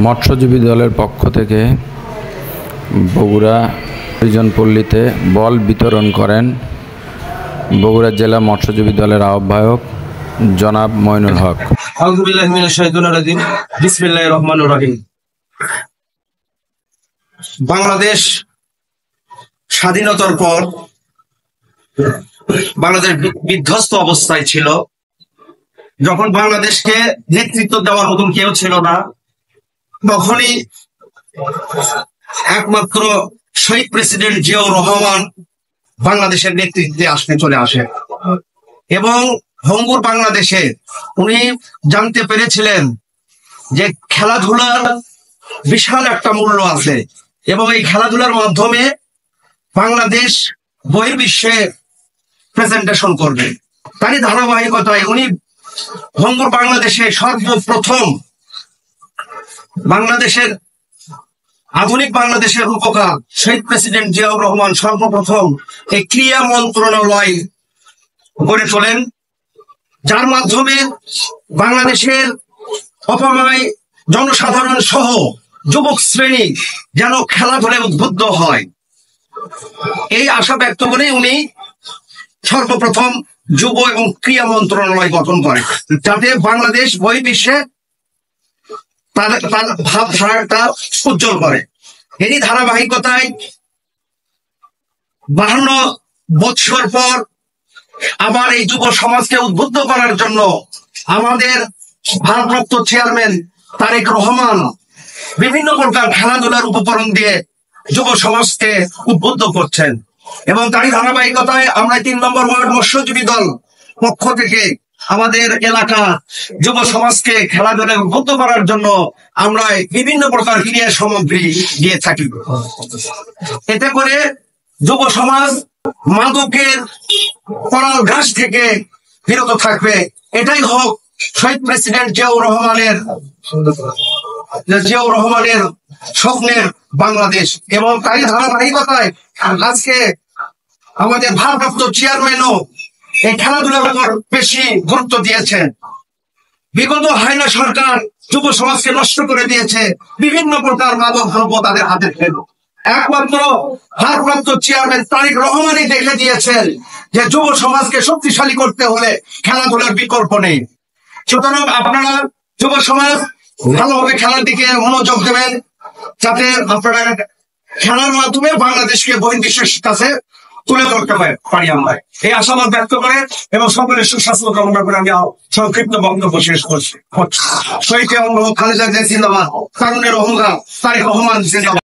মৎস্যজীবী দলের পক্ষ থেকে বগুড়া হরিজনপল্লীতে বল বিতরণ করেন বগুড়া জেলা মৎস্যজীবী দলের আহ্বায়ক জনাব মইনুল হক। আউযু বিল্লাহি মিনাশ শাইতানির রাজিম। বিসমিল্লাহির রহমানির রহিম। বাংলাদেশ স্বাধীনতার পর বাংলাদেশ বিধ্বস্ত অবস্থায় ছিল। যখন বাংলাদেশকে নেতৃত্ব দেওয়ার মতন কেউ ছিল না, তখনই একমাত্র শহীদ প্রেসিডেন্ট জিয়াউর রহমান বাংলাদেশের নেতৃত্বে চলে আসে এবং ভঙ্গুর বাংলাদেশে উনি জানতে পেরেছিলেন যে খেলাধুলার বিশাল একটা মূল্য আছে এবং এই খেলাধুলার মাধ্যমে বাংলাদেশ বহির্বিশ্বে প্রেজেন্টেশন করবে। তারই ধারাবাহিকতায় উনি ভঙ্গুর বাংলাদেশে সর্বপ্রথম আধুনিক বাংলাদেশের রূপকার শহীদ প্রেসিডেন্ট জিয়াউর রহমান সর্বপ্রথম এই ক্রীড়া মন্ত্রণালয় গড়ে তোলেন, যার মাধ্যমে বাংলাদেশের অপময় জনসাধারণ সহ যুবক শ্রেণী যেন খেলাধুলায় উদ্বুদ্ধ হয়। এই আশা ব্যক্ত করে উনি সর্বপ্রথম যুব এবং ক্রীড়া মন্ত্রণালয় গঠন করেন, যাতে বাংলাদেশ বহির্বিশ্বে তার ভাবধারাটা উজ্জ্বল করে। এরই ধারাবাহিকতায় 52 বছর পর আবার এই যুব সমাজকে উদ্বুদ্ধ করার জন্য আমাদের ভারপ্রাপ্ত চেয়ারম্যান তারেক রহমান বিভিন্ন প্রকার খেলাধুলার উপকরণ দিয়ে যুব সমাজকে উদ্বুদ্ধ করছেন এবং তারই ধারাবাহিকতায় আমরা 3 নম্বর ওয়ার্ড মৎস্যজীবী দল পক্ষ থেকে আমাদের এলাকা যুব সমাজকে খেলাধুলায় উদ্বুদ্ধ করার জন্য আমরা বিভিন্ন প্রকার ক্রীড়া সামগ্রী দিয়ে থাকি। এতে করে যুব সমাজ মাদকের করাল ঘাস থেকে বিরত থাকবে। এটাই হোক শহীদ প্রেসিডেন্ট জিয়াউর রহমানের স্বপ্নের বাংলাদেশ। এবং তাই ধারাবাহিকতায় আজকে আমাদের ভারপ্রাপ্ত চেয়ারম্যানও এই খেলাধুলার উপর বেশি গুরুত্ব দিয়েছেন। বিগত হায়না সরকার যুব সমাজকে নষ্ট করে দিয়েছে, বিভিন্ন প্রকার মাদক দ্রব্য তাদের হাতে ফেল। একমাত্র ভারপ্রাপ্ত চেয়ারম্যান তারেক রহমানই দেখে দিয়েছেন যে যুব সমাজকে শক্তিশালী করতে হলে খেলাধুলার বিকল্প নেই। সুতরাং আপনারা যুব সমাজ ভালোভাবে খেলার দিকে মনোযোগ দেবেন, যাতে আপনারা খেলার মাধ্যমে বাংলাদেশকে বহির্বিশ্বের কাছে তুলে ধরতে পারি আমরা। এই আশাবাদ ব্যক্ত করে এবং সকলের সুস্বাস্থ্য কামনা করে আমি সংক্ষিপ্ত বক্তব্য শেষ করছি। শহীদ খালেদা জিয়া জিন্দাবাদ, তরুণের অহংকার তারেক রহমান জিন্দাবাদ।